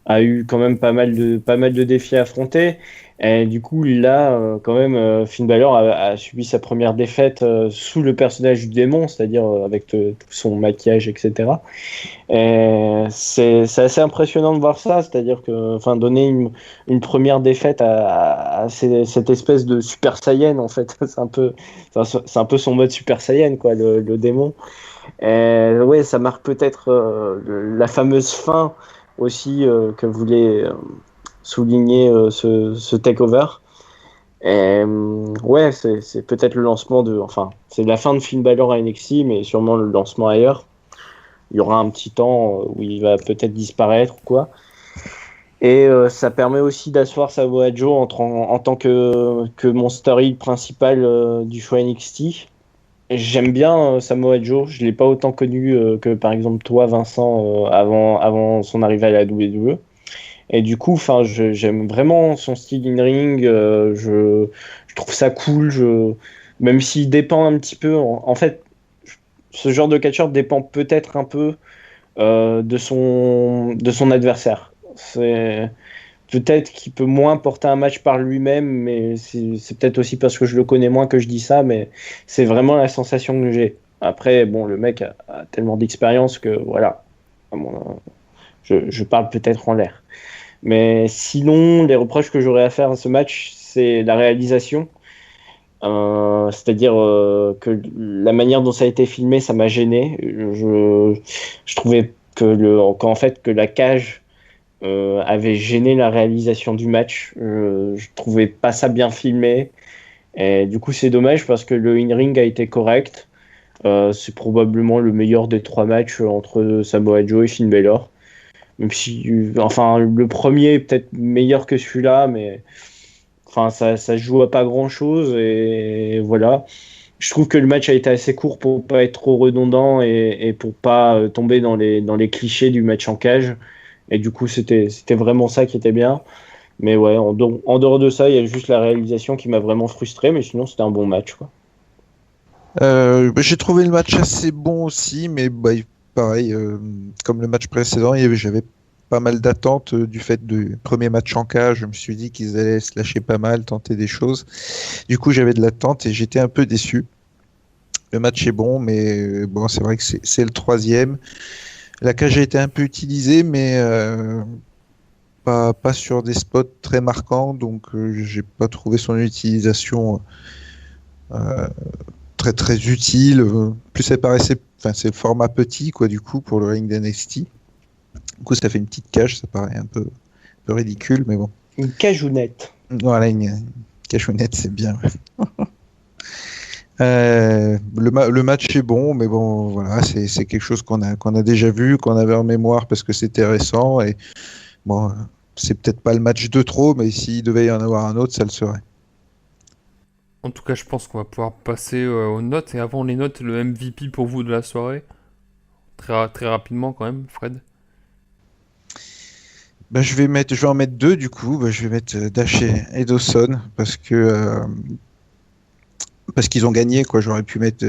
[SPEAKER 3] a eu quand même pas mal de défis à affronter. Et du coup, là, quand même, Finn Balor a subi sa première défaite sous le personnage du démon, c'est-à-dire avec tout son maquillage, etc. Et c'est assez impressionnant de voir ça, c'est-à-dire que, enfin, donner une première défaite à cette espèce de Super Saiyan, en fait, c'est un peu son mode Super Saiyan, quoi, le démon. Et ouais, ça marque peut-être la fameuse fin aussi que voulait souligner ce takeover. Et ouais, c'est peut-être le lancement enfin, c'est la fin de Finn Balor à NXT, mais sûrement le lancement ailleurs. Il y aura un petit temps où il va peut-être disparaître ou quoi. Et ça permet aussi d'asseoir Samoa Joe en tant que mon story principal du show NXT. J'aime bien Samoa Joe, je l'ai pas autant connu que par exemple toi Vincent avant son arrivée à la WWE. Et du coup, enfin, j'aime vraiment son style in ring. Je trouve ça cool. Même s'il dépend un petit peu, en fait, ce genre de catcheur dépend peut-être un peu de son adversaire. C'est peut-être qu'il peut moins porter un match par lui-même, mais c'est peut-être aussi parce que je le connais moins que je dis ça, mais c'est vraiment la sensation que j'ai. Après, bon, le mec a tellement d'expérience que voilà, je parle peut-être en l'air. Mais sinon, les reproches que j'aurais à faire à ce match, c'est la réalisation. C'est-à-dire que la manière dont ça a été filmé, ça m'a gêné. Je trouvais qu'en fait, que la cage avait gêné la réalisation du match. Je trouvais pas ça bien filmé. Et du coup, c'est dommage parce que le in-ring a été correct. C'est probablement le meilleur des trois matchs entre Samoa Joe et Finn Balor. Même si, enfin, le premier est peut-être meilleur que celui-là, mais enfin, ça se joue à pas grand-chose. Et voilà. Je trouve que le match a été assez court pour pas être trop redondant et pour pas tomber dans les clichés du match en cage. Et du coup, c'était vraiment ça qui était bien. Mais ouais, en dehors de ça, il y a juste la réalisation qui m'a vraiment frustré, mais sinon, c'était un bon match, quoi.
[SPEAKER 4] J'ai trouvé le match assez bon aussi, mais pareil, comme le match précédent, j'avais pas mal d'attentes du fait du premier match en cage. Je me suis dit qu'ils allaient se lâcher pas mal, tenter des choses. Du coup, j'avais de l'attente et j'étais un peu déçu. Le match est bon, mais bon, c'est vrai que c'est le troisième. La cage a été un peu utilisée, mais pas sur des spots très marquants, donc j'ai pas trouvé son utilisation très très utile. Plus elle paraissait, enfin c'est le format petit quoi du coup pour le ring d'NXT. Du coup ça fait une petite cage, ça paraît un peu ridicule, mais bon.
[SPEAKER 3] Une cajounette.
[SPEAKER 4] Voilà, une cachounette, c'est bien. Le match est bon, mais bon, voilà, c'est quelque chose qu'on a déjà vu, qu'on avait en mémoire parce que c'était récent. Et bon, c'est peut-être pas le match de trop, mais s'il devait y en avoir un autre, ça le serait.
[SPEAKER 2] En tout cas, je pense qu'on va pouvoir passer aux notes. Et avant les notes, le MVP pour vous de la soirée. Très rapidement quand même, Fred.
[SPEAKER 4] Je vais en mettre deux du coup. Je vais mettre Dash et Dawson parce que parce qu'ils ont gagné, quoi. J'aurais pu mettre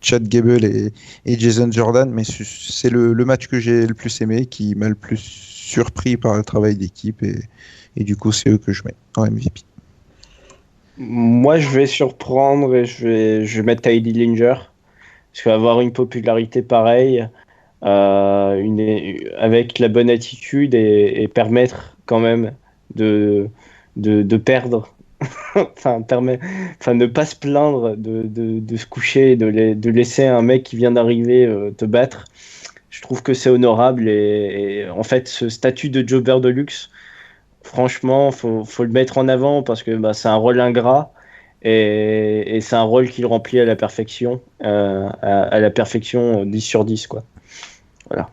[SPEAKER 4] Chad Gable et Jason Jordan, mais c'est le match que j'ai le plus aimé, qui m'a le plus surpris par le travail d'équipe, et du coup, c'est eux que je mets en MVP.
[SPEAKER 3] Moi, je vais surprendre et je vais mettre Ty Dillinger. Parce qu'avoir une popularité pareille, avec la bonne attitude et permettre quand même de perdre, enfin, ne pas se plaindre de se coucher, et de laisser un mec qui vient d'arriver te battre, je trouve que c'est honorable. Et en fait, ce statut de jobber de luxe, franchement, faut le mettre en avant parce que bah, c'est un rôle ingrat et c'est un rôle qu'il remplit à la perfection, à la perfection 10 sur 10, quoi. Voilà.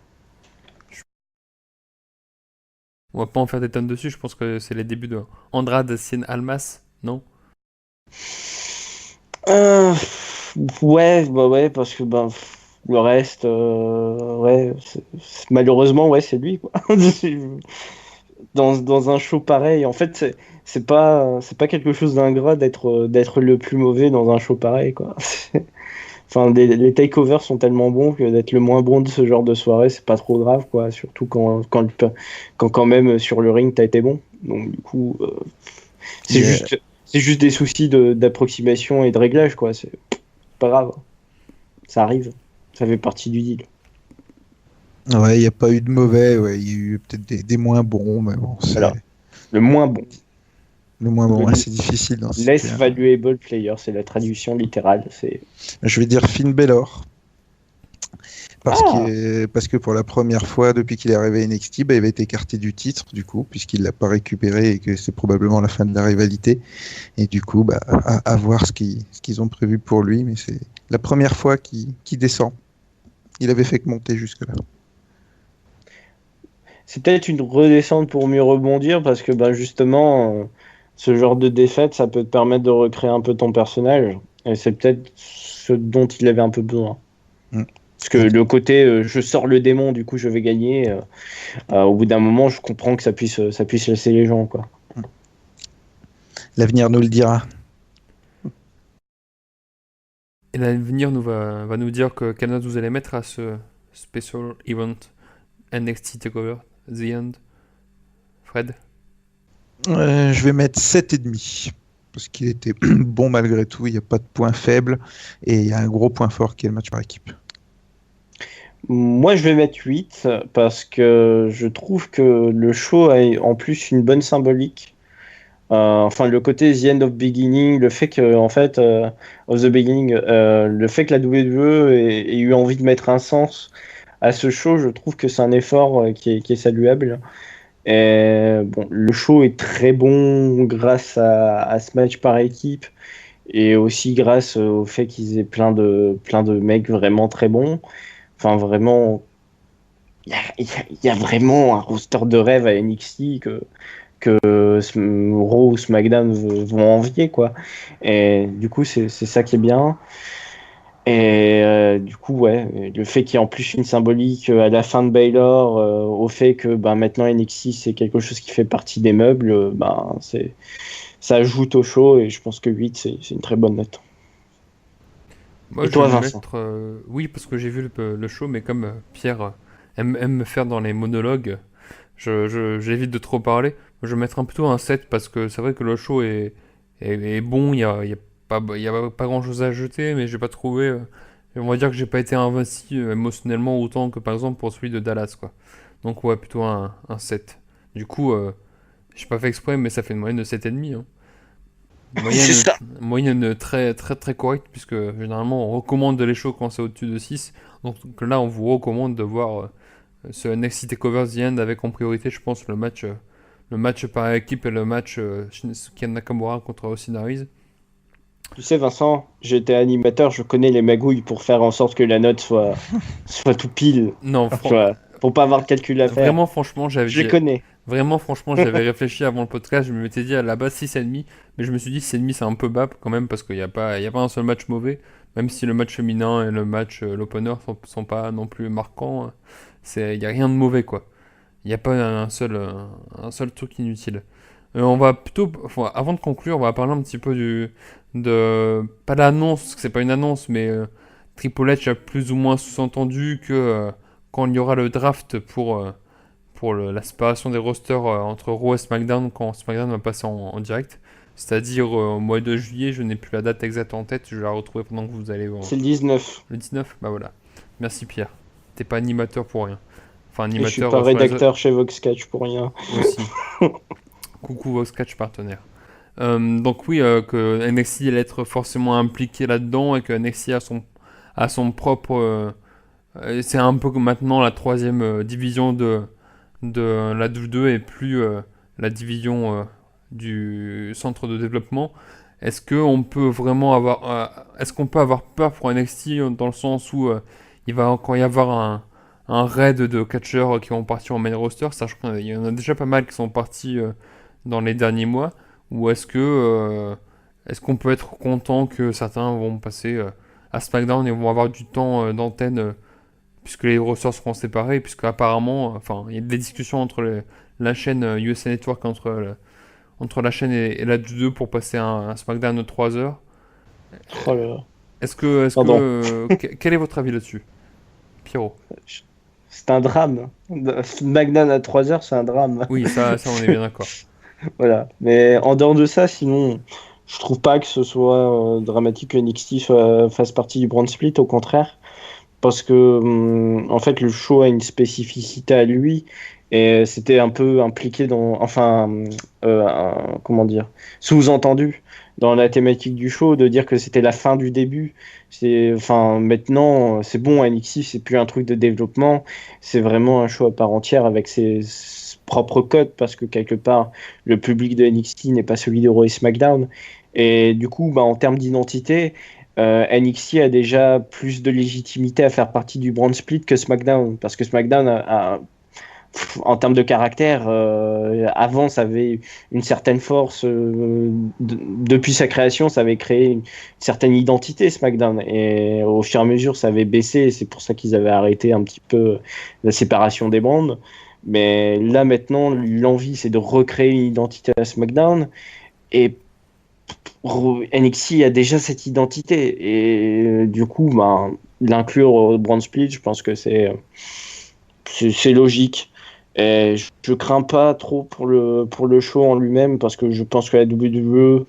[SPEAKER 2] On va pas en faire des tonnes dessus, je pense que c'est les débuts de Andrade Cien Almas, non?
[SPEAKER 3] Euh, ouais, bah ouais, parce que ben, le reste, ouais, malheureusement, ouais, c'est lui, quoi. Dans un show pareil, en fait, c'est pas quelque chose d'ingrat d'être le plus mauvais dans un show pareil, quoi. Enfin, les takeovers sont tellement bons que d'être le moins bon de ce genre de soirée, c'est pas trop grave, quoi. Surtout quand même sur le ring, t'as été bon. Donc, du coup, c'est
[SPEAKER 4] Yeah.
[SPEAKER 3] juste des soucis d'approximation et de réglage, quoi. C'est pas grave. Ça arrive. Ça fait partie du deal.
[SPEAKER 4] Ouais, il n'y a pas eu de mauvais, ouais, il y a eu peut-être des moins bons, mais bon, c'est
[SPEAKER 3] Voilà. Le moins bon.
[SPEAKER 4] le moins bon.
[SPEAKER 3] Le
[SPEAKER 4] Ouais, c'est difficile d'en
[SPEAKER 3] less
[SPEAKER 4] citer un.
[SPEAKER 3] valuable player, c'est la traduction littérale.
[SPEAKER 4] Je vais dire Finn Balor.
[SPEAKER 3] Ah!
[SPEAKER 4] Parce que pour la première fois depuis qu'il est arrivé à NXT, bah, il va être écarté du titre, du coup, puisqu'il l'a pas récupéré et que c'est probablement la fin de la rivalité. Et du coup, bah, à voir ce qu'ils ont prévu pour lui, mais c'est la première fois qu'il descend. Il avait fait que monter jusque-là.
[SPEAKER 3] C'est peut-être une redescente pour mieux rebondir parce que ben justement, ce genre de défaite, ça peut te permettre de recréer un peu ton personnage. Et c'est peut-être ce dont il avait un peu besoin.
[SPEAKER 4] Mm.
[SPEAKER 3] Parce que le côté je sors le démon, du coup je vais gagner, au bout d'un moment, je comprends que ça puisse laisser les gens, quoi.
[SPEAKER 4] L'avenir nous le dira.
[SPEAKER 2] Et l'avenir va nous dire quelle note vous allez mettre à ce special event NXT TakeOver The End. Fred?
[SPEAKER 4] Je vais mettre 7,5. Parce qu'il était bon malgré tout, il n'y a pas de point faible. Et il y a un gros point fort qui est le match par équipe.
[SPEAKER 3] Moi, je vais mettre 8 parce que je trouve que le show a en plus une bonne symbolique. Enfin, le côté The End of Beginning, le fait que, en fait, of the Beginning, le fait que la WWE ait eu envie de mettre un sens à ce show, je trouve que c'est un effort qui est saluable. Et bon, le show est très bon grâce à ce match par équipe et aussi grâce au fait qu'ils aient plein de mecs vraiment très bons. Enfin, vraiment, il y a vraiment un roster de rêve à NXT que Raw ou SmackDown vont envier, quoi. Et du coup, c'est ça qui est bien. Et du coup, ouais, le fait qu'il y ait en plus une symbolique à la fin de Baylor, au fait que ben, maintenant NXT c'est quelque chose qui fait partie des meubles, ben, ça ajoute au show et je pense que 8 c'est une très bonne note.
[SPEAKER 2] Moi,
[SPEAKER 3] Et
[SPEAKER 2] je vais
[SPEAKER 3] toi,
[SPEAKER 2] le
[SPEAKER 3] Vincent?
[SPEAKER 2] mettre. Oui, parce que j'ai vu le show, mais comme Pierre aime me faire dans les monologues, j'évite de trop parler. Moi, je vais mettre plutôt un 7 parce que c'est vrai que le show est bon. Il y a pas grand chose à ajouter, mais j'ai pas trouvé. On va dire que j'ai pas été investi émotionnellement autant que par exemple pour celui de Dallas, quoi. Donc, ouais, plutôt un 7. Du coup, j'ai pas fait exprès, mais ça fait une moyenne de 7,5, hein.
[SPEAKER 3] C'est
[SPEAKER 2] Moyenne,
[SPEAKER 3] ça.
[SPEAKER 2] moyenne très très très correcte, puisque généralement on recommande les shows quand c'est au-dessus de 6. Donc là, on vous recommande de voir ce NXT TakeOver The End avec en priorité, je pense, le match par équipe et le match Shinsuke Nakamura contre Austin Aries.
[SPEAKER 3] Tu sais, Vincent, j'étais animateur, je connais les magouilles pour faire en sorte que la note soit tout pile.
[SPEAKER 2] Non,
[SPEAKER 3] Tu vois, pour pas avoir de calcul à faire.
[SPEAKER 2] vraiment, franchement,
[SPEAKER 3] Je les connais.
[SPEAKER 2] vraiment, franchement, j'avais réfléchi avant le podcast. Je me m'étais dit à la base 6,5, mais je me suis dit 6,5 c'est un peu bas quand même parce qu'il y a pas un seul match mauvais. Même si le match féminin et le match, l'opener sont pas non plus marquants, il y a rien de mauvais, quoi. Il n'y a pas un seul truc inutile. On va plutôt, enfin, avant de conclure, on va parler un petit peu pas l'annonce, parce que c'est pas une annonce, mais Triple H a plus ou moins sous-entendu que quand il y aura le draft pour la séparation des rosters entre Raw et SmackDown, quand SmackDown va passer en direct, c'est-à-dire au mois de juillet, je n'ai plus la date exacte en tête, je vais la retrouver pendant que vous allez voir.
[SPEAKER 3] C'est le 19.
[SPEAKER 2] Le 19? Bah voilà. Merci Pierre. T'es pas animateur pour rien. Enfin,
[SPEAKER 3] Et je suis
[SPEAKER 2] animateur
[SPEAKER 3] pas
[SPEAKER 2] sur les
[SPEAKER 3] rédacteur chez Voxcatch pour rien.
[SPEAKER 2] aussi. Coucou vos sketch partenaires. Donc oui, que NXT allait être forcément impliqué là-dedans et que NXT a son propre... c'est un peu comme maintenant la troisième division de la WWE et plus la division du centre de développement. Est-ce qu'on peut avoir peur pour NXT dans le sens où il va encore y avoir un raid de catcheurs qui vont partir en main roster, sachant qu'il y en a déjà pas mal qui sont partis dans les derniers mois, ou est-ce qu'on peut être content que certains vont passer à SmackDown et vont avoir du temps d'antenne puisque les rosters seront séparés, puisque apparemment, enfin, il y a des discussions entre la chaîne USA Network entre la chaîne et la 2 pour passer un SmackDown de 3 heures.
[SPEAKER 3] Oh là là.
[SPEAKER 2] Est-ce que
[SPEAKER 3] Pardon.
[SPEAKER 2] quel est votre avis là-dessus, Pierrot?
[SPEAKER 3] C'est un drame. SmackDown à 3 heures, c'est un drame.
[SPEAKER 2] Oui, ça on est bien d'accord.
[SPEAKER 3] Voilà. Mais en dehors de ça, sinon, je trouve pas que ce soit dramatique que NXT fasse partie du brand split, au contraire. Parce que, en fait, le show a une spécificité à lui. Et c'était un peu impliqué dans. Enfin, comment dire? Sous-entendu dans la thématique du show, de dire que c'était la fin du début. Enfin, maintenant, c'est bon, NXT, c'est plus un truc de développement. C'est vraiment un show à part entière avec ses propres codes. Parce que quelque part, le public de NXT n'est pas celui de Raw et SmackDown. Et du coup, bah, en termes d'identité. NXT a déjà plus de légitimité à faire partie du brand split que SmackDown, parce que SmackDown en termes de caractère, avant ça avait une certaine force, depuis sa création ça avait créé une certaine identité SmackDown, et au fur et à mesure ça avait baissé, et c'est pour ça qu'ils avaient arrêté un petit peu la séparation des brands. Mais là maintenant l'envie c'est de recréer une identité à SmackDown, et NXT a déjà cette identité, et du coup ben, l'inclure au brand split, je pense que c'est logique. Et je crains pas trop pour le show en lui-même, parce que je pense que la WWE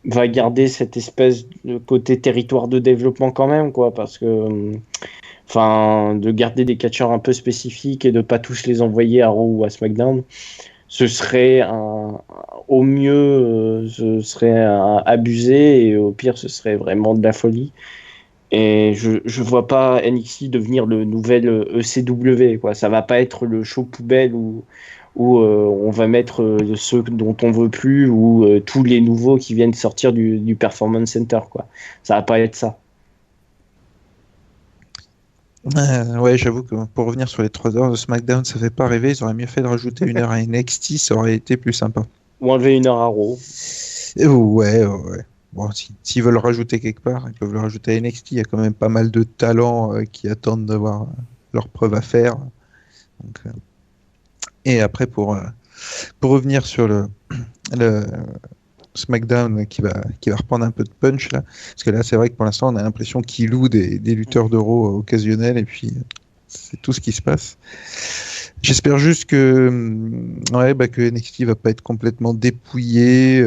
[SPEAKER 3] va garder cette espèce de côté territoire de développement quand même, quoi, parce que enfin, de garder des catcheurs un peu spécifiques et de pas tous les envoyer à Raw ou à SmackDown, ce serait au mieux, abusé, et au pire, ce serait vraiment de la folie. Et je vois pas NXT devenir le nouvel ECW, quoi. Ça va pas être le show poubelle où on va mettre ceux dont on veut plus, ou tous les nouveaux qui viennent sortir du Performance Center, quoi. Ça va pas être ça.
[SPEAKER 4] Ouais, j'avoue que pour revenir sur les 3 heures de SmackDown, ça fait pas rêver. Ils auraient mieux fait de rajouter 1 heure à NXT, ça aurait été plus sympa.
[SPEAKER 3] Ou enlever 1 heure à Raw.
[SPEAKER 4] Ouais. Bon, s'ils veulent le rajouter quelque part, ils peuvent le rajouter à NXT. Il y a quand même pas mal de talents qui attendent d'avoir leur preuve à faire. Donc, et après, pour revenir sur le SmackDown qui va reprendre un peu de punch là, parce que là, c'est vrai que pour l'instant, on a l'impression qu'ils louent des lutteurs d'Euro occasionnels, et puis c'est tout ce qui se passe. J'espère juste que que NXT va pas être complètement dépouillé.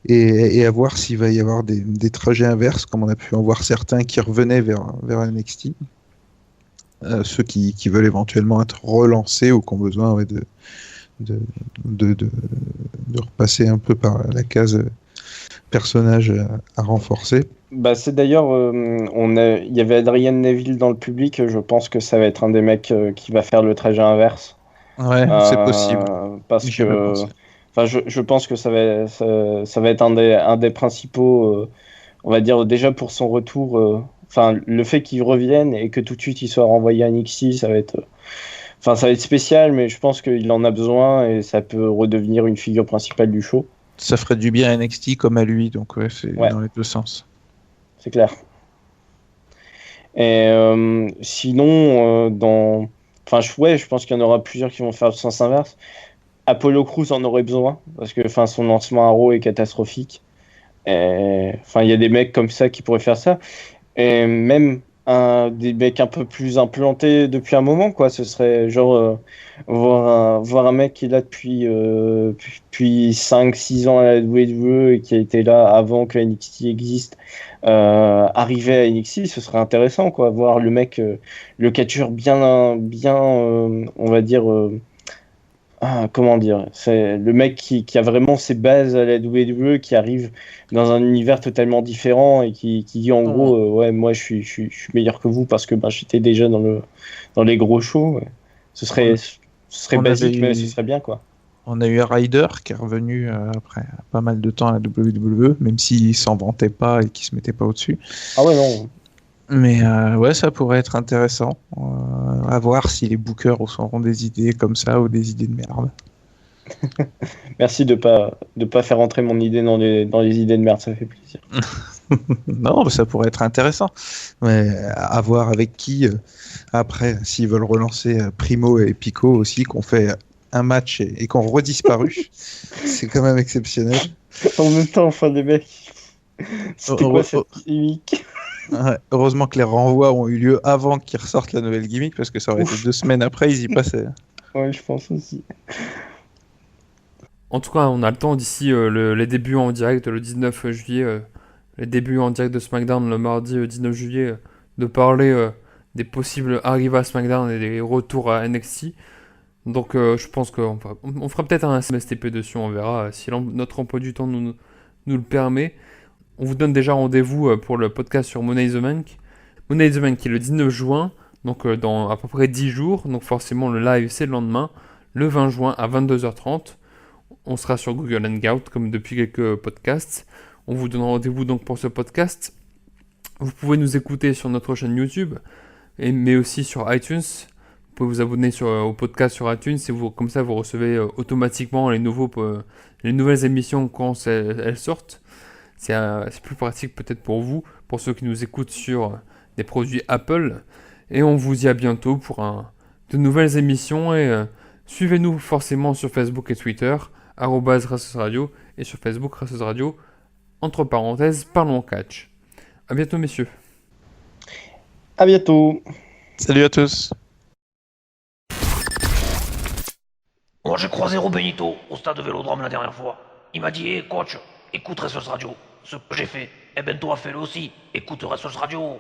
[SPEAKER 4] Et à voir s'il va y avoir des trajets inverses, comme on a pu en voir certains qui revenaient vers NXT. Ceux qui veulent éventuellement être relancés ou qui ont besoin de repasser un peu par la case personnage à renforcer.
[SPEAKER 3] Bah, c'est d'ailleurs, il y avait Adrian Neville dans le public. Je pense que ça va être un des mecs qui va faire le trajet inverse.
[SPEAKER 4] Ouais, c'est possible.
[SPEAKER 3] Parce
[SPEAKER 4] J'y ai pas
[SPEAKER 3] que,
[SPEAKER 4] pensé.
[SPEAKER 3] enfin, je pense que ça va être un des principaux, on va dire, déjà pour son retour. Enfin, le fait qu'il revienne et que tout de suite il soit renvoyé à NXT, enfin, ça va être spécial, mais je pense qu'il en a besoin, et ça peut redevenir une figure principale du show.
[SPEAKER 4] Ça ferait du bien à NXT comme à lui, donc c'est
[SPEAKER 3] Ouais.
[SPEAKER 4] dans les deux sens.
[SPEAKER 3] C'est clair. Et sinon, enfin, je pense qu'il y en aura plusieurs qui vont faire le sens inverse. Apollo Crews en aurait besoin parce que son lancement à Raw est catastrophique. Il y a des mecs comme ça qui pourraient faire ça. Et même des mecs un peu plus implantés depuis un moment, quoi. Ce serait genre voir un mec qui est là depuis 5-6 ans à la WWE et qui a été là avant que NXT existe, arriver à NXT, ce serait intéressant, quoi. Voir le mec, le catcheur bien, on va dire. Comment dire, c'est le mec qui a vraiment ses bases à la WWE, qui arrive dans un univers totalement différent et qui dit en gros, ouais, moi je suis meilleur que vous parce que j'étais déjà dans les gros shows. Ouais. Ce serait
[SPEAKER 4] On
[SPEAKER 3] basique,
[SPEAKER 4] avait
[SPEAKER 3] mais
[SPEAKER 4] eu-
[SPEAKER 3] ce serait bien, quoi.
[SPEAKER 4] On a eu Ryder qui est revenu après pas mal de temps à la WWE, même s'il s'en vantait pas et qu'il se mettait pas au-dessus.
[SPEAKER 3] Ah ouais, non.
[SPEAKER 4] Mais ouais, ça pourrait être intéressant. À voir si les bookers auront des idées comme ça ou des idées de merde.
[SPEAKER 3] Merci de pas faire entrer mon idée dans les idées de merde, ça fait plaisir.
[SPEAKER 4] Non, ça pourrait être intéressant. Mais à voir avec qui. Après, s'ils veulent relancer Primo et Pico aussi, qu'on fait un match et qu'on redisparu, c'est quand même exceptionnel.
[SPEAKER 3] En même temps, les mecs, c'était quoi cette gimmick?
[SPEAKER 4] Ouais, heureusement que les renvois ont eu lieu avant qu'ils ressortent la nouvelle gimmick, parce que ça aurait été 2 semaines après, ils y passaient.
[SPEAKER 3] Ouais, je pense aussi.
[SPEAKER 2] En tout cas, on a le temps d'ici les débuts en direct le 19 juillet, les débuts en direct de SmackDown le mardi 19 juillet, de parler des possibles arrivées à SmackDown et des retours à NXT. Donc je pense qu'on fera peut-être un SMSTP dessus, on verra si notre emploi du temps nous le permet. On vous donne déjà rendez-vous pour le podcast sur Money in the Bank. Money in the Bank qui est le 19 juin, donc dans à peu près 10 jours. Donc forcément le live c'est le lendemain, le 20 juin à 22h30. On sera sur Google Hangout comme depuis quelques podcasts. On vous donne rendez-vous donc pour ce podcast. Vous pouvez nous écouter sur notre chaîne YouTube, mais aussi sur iTunes. Vous pouvez vous abonner au podcast sur iTunes et comme ça vous recevez automatiquement les nouvelles émissions quand elles sortent. C'est plus pratique peut-être pour vous, pour ceux qui nous écoutent sur des produits Apple. Et on vous dit à bientôt pour de nouvelles émissions. Et suivez-nous forcément sur Facebook et Twitter, @Rassos Radio, et sur Facebook Rassos Radio, entre parenthèses, parlons catch. À bientôt messieurs.
[SPEAKER 3] À bientôt.
[SPEAKER 4] Salut à tous.
[SPEAKER 5] Moi j'ai croisé Benito au stade de Vélodrome la dernière fois. Il m'a dit, hey, coach, écoute Ressos Radio. Ce que j'ai fait, eh ben toi fais-le aussi. Écoute Ressos Radio.